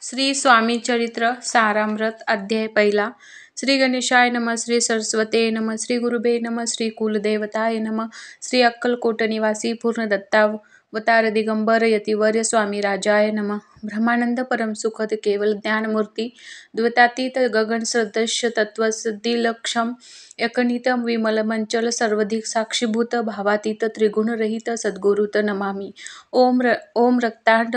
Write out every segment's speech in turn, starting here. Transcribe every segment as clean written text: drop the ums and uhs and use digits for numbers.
श्री स्वामी चरित्र सारामृत अध्याय पहिला. श्री गणेशाय नम, श्री सरस्वते नम, श्री गुरुबे नम, श्री कुलदेवताय नम, श्री अक्कलकोट निवासी पूर्ण दत्तावतार दिगंबर यतिवर्य स्वामी राजाय नम. ब्रह्मानंद परम सुखद केवल ज्ञानमूर्ती द्वैतातीत गगन सदृश तत्वसिद्धिलक्षम एकनित विमल मंचल सर्वधिक साक्षीभूत भावातीत त्रिगुणरहित सद्गुरुत नमामि. ओम रक्तांड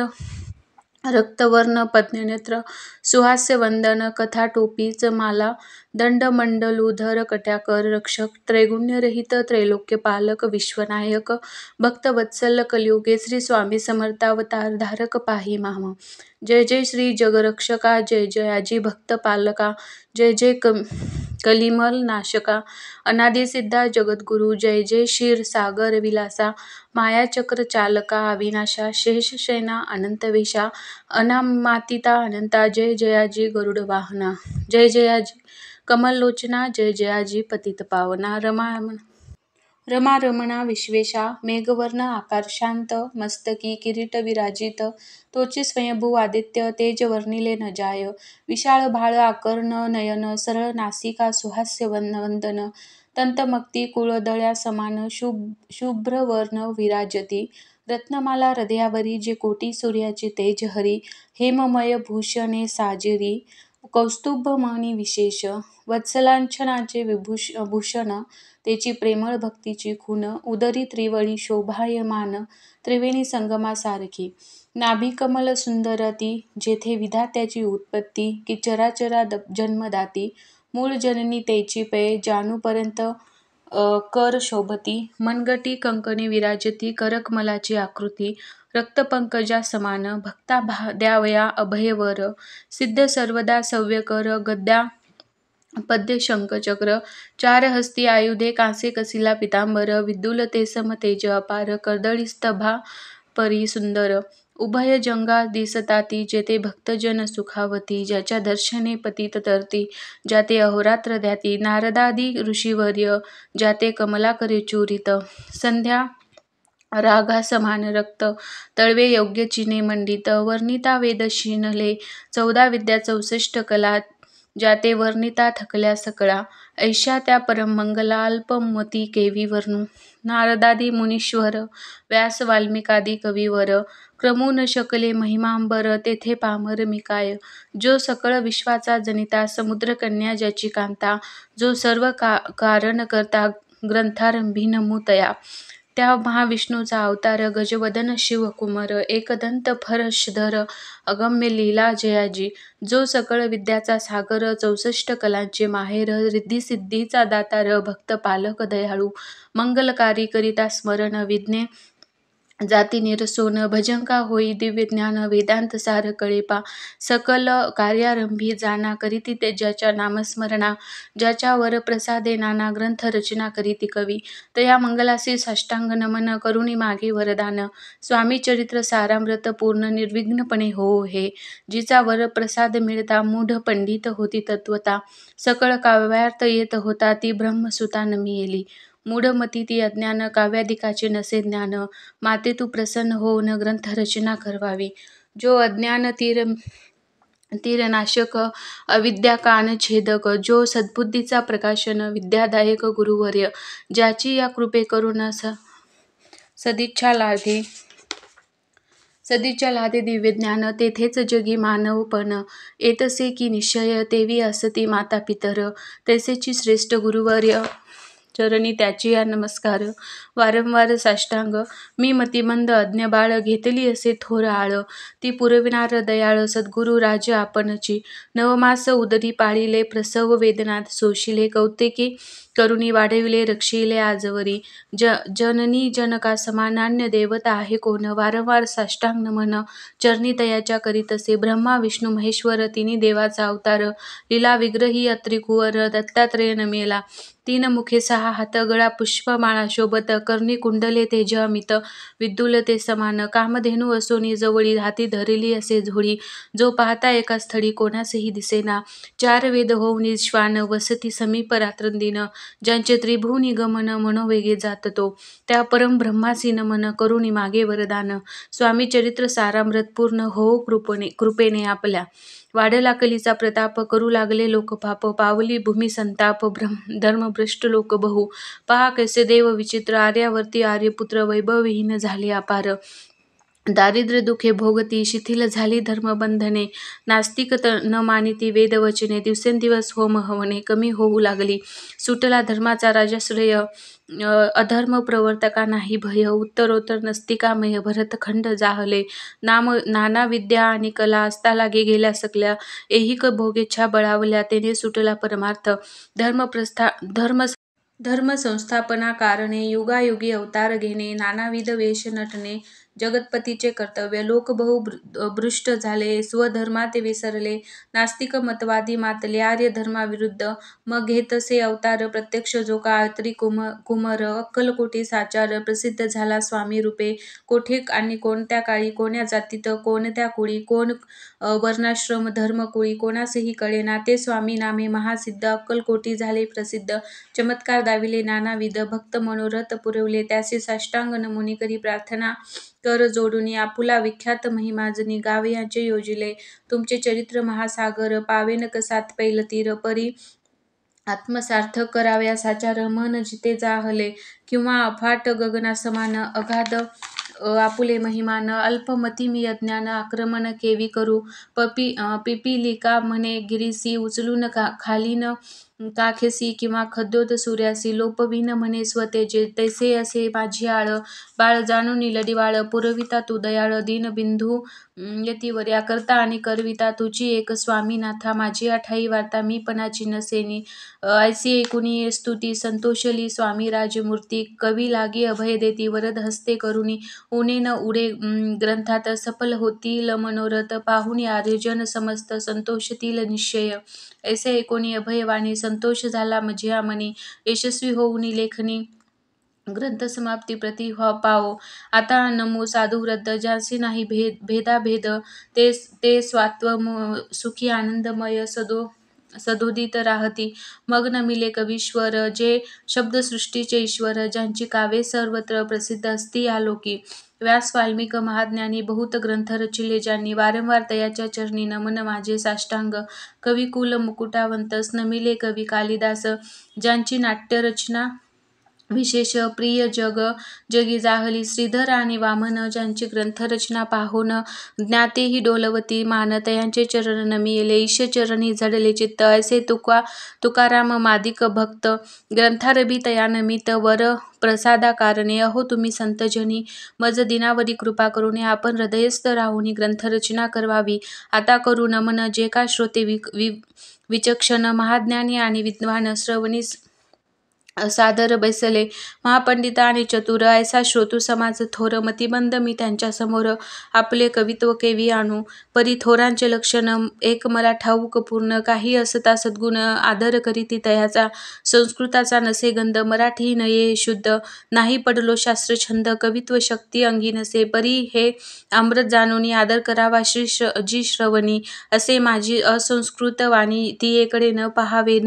रक्तवर्ण पद्मनेत्र सुहास्य वंदन कथा टोपीच माला दंडमंडलूधर कट्याकर रक्षक त्रैगुण्यरहित त्रैलोक्यपालक विश्वनायक भक्तवत्सल कलियुगे श्री स्वामी समर्थावतार धारक पाही माम. जय जय श्री जगरक्षका, जय जयाजी भक्त पालका, जय जय कलिमल नाशका, अनादिसिद्धा जगद्गुरु, जय जय क्षीर सागर विलासा, मायाचक्र चालका, अविनाशा, शेषशयना, अनंतवेशा, अनामातीता अनंता, जय जयाजी गरुड वाहना, जय जयाजी कमललोचना, जय जयाजी पतित पावना, रमा रमणा विश्वेशा, मेघवर्ण आकार शांत, मस्तकी किरीट विराजित, तोची स्वयंभू आदित्य तेज वर्णिले न जाय, विशाळ भाळ आकर्ण नयन, सरळ नासिका सुहास्य वंदन, तंतमक्ती कुळदळ्या समान, शुभ्रवर्ण विराजती, रत्नमाला हृदयावरी, जे कोटी सूर्याचे तेज हरी, हेममय भूषणे साजिरी, कौस्तुभमणी विशेष, वत्सलांछनाचे भूषण, तेची प्रेमळ भक्तीची खून, उदरी त्रिवळी शोभायमान, त्रिवेणी संगमासारखी, नाभी कमल सुंदरती, जेथे विधात्याची उत्पत्ती, की चराचरा जन्मदाती, मूळ जननी तेची पै, जानूपर्यंत कर शोभती, मनगटी कंकणी विराजती, करकमलाची आकृती, रक्तपंकजा समान, भक्ता द्यावया अभयवर, सिद्ध सर्वदा सव्यकर, गद्या पद्य शंखचक्र, चार हस्ती आयुधे, कांसे कसिला पितांबर, विद्युल तेसम तेज अपार, कर्दळीस्तभा परी सुंदर, उभय जंगा दिसताती, जेथे भक्तजन सुखावती, ज्याच्या दर्शने पतित तरती, ज्याते अहोरात्र ध्याती, नारदादी ऋषीवर्य, ज्याते कमलाकरे चूरित, संध्या रागा समान रक्त, तळवे योग्य चिने मंडित, वर्णिता वेद शिनले, 14 विद्या 64 कला, ज्याते वर्णिता थकल्या सकळा, ऐशा त्या परमंगला अल्पमती केवी वर्णू, नारदादी मुनीश्वर, व्यास वाल्मिकादी कविवर, क्रमू न शकले महिमांबर, तेथे पामर मी काय, जो सकळ विश्वाचा जनिता, समुद्रकन्या ज्याची कांता, जो सर्व कारण करता, ग्रंथारंभी नमू तया, त्या महाविष्णूचा अवतार, गजवदन शिवकुमार, एकदंत फरशधर, अगम्य लीला जयाजी, जो सकळ विद्याचा सागर, 64 कलांचे माहेर, रिद्धिसिद्धीचा दातार, भक्त पालक दयाळू, मंगलकारी करिता स्मरण, विज्ञे जाती निरसोन, भजंका होई दिव्य ज्ञान, वेदांत सार कळेपा, सकल कार्यारंभी जाना, करीती ते ज्याच्या नामस्मरणा, ज्याच्यावर प्रसादे नाना ग्रंथ रचना करीती कवी, तया मंगलासी साष्टांग नमन, करुणी मागे वरदान, स्वामी चरित्र सारामृत पूर्ण निर्विघ्नपणे हो हे, जिचा वर प्रसाद मिळता मूढ पंडित होती तत्वता, सकळ काव्यार्थ येत होता, ती ब्रह्मसुता नमी येली, मूढमती ती अज्ञान, काव्यादिकाचे नसे ज्ञान, माते तू प्रसन्न होऊन ग्रंथरचना करवावी, जो अज्ञान तीरनाशक, अविद्या कान छेदक, जो सद्बुद्धीचा प्रकाशन, विद्यादायक गुरुवर्य, ज्याची या कृपे करून सदिच्छा लादे दिव्य ज्ञान, तेथेच जगी मानवपण येतसे की निश्चय, तेवी असती माता पितर, तैसेची श्रेष्ठ गुरुवर्य, चरणी त्याची या नमस्कार, वारंवार साष्टांग, मी मतिमंद अज्ञ बाळ, घेतली असे थोर आळ, ती पुरविणारा दयाळ, सद्गुरु राज आपणची, नवमास उदरी पाळिले, प्रसव वेदनात सोशिले, कौतेकी करुणी वाढविले, रक्षिले आजवरी, जननी जनका समानान्य देवता आहे कोण, वारंवार साष्टांग नमन, चरणी तयाच्या करीतसे, ब्रह्मा विष्णू महेश्वर तिन्ही देवाचा अवतार, लीला विग्रही अत्रिकुवर, दत्तात्रेय नमेला, 3 मुखे 6 हात, गळा पुष्पमाळा शोभत, कर्णी कुंडले तेज अमित, विद्युल ते समान, कामधेनू असोनी जवळी, हाती धरली असे झोळी, जो पाहता एका स्थळी कोणासही दिसेना, 4 वेद होऊनी श्वान, वसती समीप रात्रंदिन, ज्यांचे त्रिभुवनी गमन मनोवेगे जात तो, त्या परम ब्रह्मासी नमन करुणी मागे वरदान. स्वामी चरित्र सारामृत पूर्ण हो कृपेने आपल्या. वाढला कलीचा प्रताप, करू लागले लोक पाप, पावली भूमी संताप, धर्मभ्रष्ट लोक बहु. पहा कैसे देव विचित्र, आर्यावरती आर्यपुत्र, वैभवहीन झाले अपार. दारिद्र्य दुखे भोगती, शिथिल झाली धर्मबंधने, नास्तिक न मानिती वेदवचने, दिवसेंदिवस होम हवने कमी होऊ लागली. सुटला धर्माचा राजाश्रय, अधर्म प्रवर्तका नाही भय. उत्तरोत्तर नस्तिकामय भरतखंड जाहले, नाना विद्या आणि कला असता लागे गेल्या सकल्या. ऐहिक भोगेच्छा बळावल्या, तेने सुटला परमार्थ. धर्म संस्थापना कारणे, युगायुगी अवतार घेणे, नानाविध वेश नटणे, जगतपतीचे कर्तव्य. लोक बहु भ्रष्ट झाले, स्वधर्मात विसरले, नास्तिक मतवादी मातले, आर्य धर्माविरुद्ध. मग घेतसे अवतार प्रत्यक्ष जो का, अत्री कुमर अक्कलकोटी साचार. प्रसिद्ध झाला स्वामी रूपे, कोठे आणि कोणत्या काळी, कोण्या जातीत कोणत्या कुळी, कोण वर्णाश्रम धर्मकुळी, कोणासही कळेना. ते स्वामी नामे महासिद्ध, अक्कलकोटी झाले प्रसिद्ध. चमत्कार दाविले नानाविध, भक्त मनोरथ पुरवले त्यासी. साष्टांग नमुनी करी प्रार्थना कर जोडुनी, आपुला विख्यात महिमाजनी गावे यांचे योजिले. तुमचे चरित्र महासागर, पावेन कसात पैल तीर. परी आत्मसार्थक कराव्या साचार, मन जिते जाहले, किंवा अफाट गगनासमान अगाध आपुले महिमान. अल्पमती मी अज्ञान, आक्रमण केवी करू, पिपीलिका म्हणे गिरीसी, उचलून खालीन काखेसी, किंवा खद्योत सूर्यासी, लोपवीन म्हणे स्वतेजे. तैसे असे माझी आळ, बाळ जाणून लडिवाळ, पुरविता तू दयाळ, दीनबिंदू यतीवर्या, करता आणि करविता तुझी एक स्वामीनाथा. माझी ठाई वार्ता मी पणाची नसेनी, ऐसी ऐकुनी स्तुती संतोषली स्वामी राजमूर्ती. कवी लागी अभय देती, वरद हस्ते करुणी, ऊने न उडे ग्रंथात, सफल होतील मनोरथ, पाहुनी आर्यजन समस्त संतोषतील निश्चय. ऐसे ऐकोनी अभयवाणी, संतोष झाला मझ्या मनी, यशस्वी होऊनी लेखनी ग्रंथ समाप्ती प्रति पाओ. आता नमो साधू वृद्ध, ज्यांसी नाही भेदाभेद, ते स्वात्व सुखी आनंदमय सदोदित राहती. मग न मिले कवीश्वर, जे शब्दसृष्टीचे ईश्वर, ज्यांची काव्ये सर्वत्र प्रसिद्ध असती या लोकी. व्यास वाल्मिक महाज्ञानी, बहुत ग्रंथ रचिले ज्यांनी, वारंवार तयाच्या चरणी नमन माझे साष्टांग. कविकुल मुकुटावंत, नमिले कवी कालिदास, ज्यांची नाट्यरचना विशेष प्रिय जगी जाहली. श्रीधर आणि वामन, ज्यांची ग्रंथरचना पाहोन ज्ञातेही डोलवती मान, तयांचे चरण नमिले ईश चरणी झडले चित्त. ऐसे तुकाराम मादिक भक्त, ग्रंथारभी तया नमित, वर प्रसादा कारणे. अहो तुम्ही संतजनी, मज दिनावरी कृपा करुणे, आपण हृदयस्थ राहुनी ग्रंथरचना करवावी. आता करू नमन जे का श्रोते विचक्षण, महाज्ञानी आणि विद्वान, श्रवणी सादर बैसले, महापंडित आणि चतुर. ऐसा श्रोतू समाज थोर, मतिमंद मी त्यांच्या समोर, आपले कवित्व केवी आणू. परी थोरांचे लक्षण एक मला ठाऊक पूर्ण, काही असता सद्गुण आदर करीती तयाचा. संस्कृताचा नसे गंध, मराठी नये शुद्ध, नाही पडलो शास्त्रछंद, कवित्व शक्ती अंगी नसे. परी हे अमृत जाणूनी आदर करावा जी श्रवणी. असे माझी असंस्कृत वाणी, तियेकडे न पाहावे,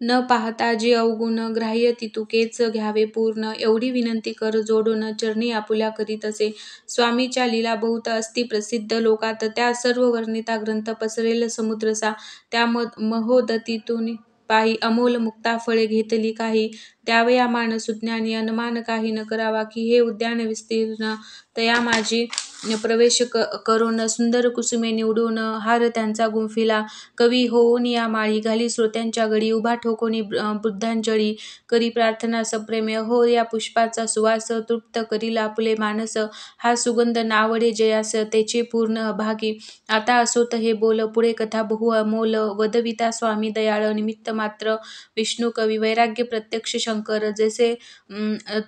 न पाहता जे अवगुण ग्राह्य तितुकेच घ्यावे पूर्ण. एवढी विनंती कर जोडून, चरणी आपुल्या करीत असे. स्वामीच्या लीला बहुत असती प्रसिद्ध लोकात, त्या सर्व वर्णिता ग्रंथ पसरेल समुद्रसा. त्या महोदतीतून पायी अमोल मुक्ता फळे घेतली काही, द्यावया मान सुज्ञानी, अनमान काही न करावा. की हे उद्यान विस्तीर्ण, तया माझी प्रवेश करून, सुंदर कुसुमे निवडून हार त्यांचा गुंफिला. कवी होऊन या माळी, घाली श्रोत्यांच्या गळी, उभा ठोकोनी बुद्धांजळी, करी प्रार्थना सप्रेमे. अहो या पुष्पाचा सुवास, तृप्त करील आपुले मानस, हा सुगंध नावडे जयास, तेचे पूर्ण अभागी. आता असोत हे बोल, पुढे कथा बहु अमोल, वदविता स्वामी दयाळ, निमित्त मात्र विष्णू कवी, वैराग्य प्रत्यक्ष शंकर,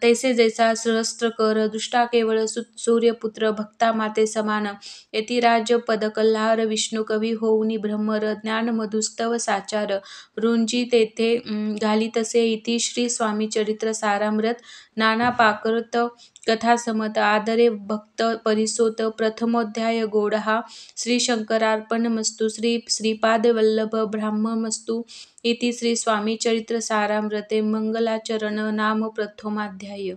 तैसे जैसा सहस्त्र कर, दुष्टा केवळ सूर्यपुत्र, भक्त मुक्ता माते समान। यतिराज पदकल्हार विष्णू कवी होऊनी भ्रमर ज्ञान मधुस्तव साचार। रुंजी तेथे घालितसे इति श्री स्वामी चरित्र सारामृत। नाना पाककृत कथा समत आदरे भक्त परिसोत। प्रथमोध्याय गोडहा श्री शंकरार्पणमस्तु। श्री श्रीपाद वल्लभ ब्राह्ममस्तु इति श्री स्वामी चरित्र सारामृते मंगलाचरण नाम प्रथमाध्याय।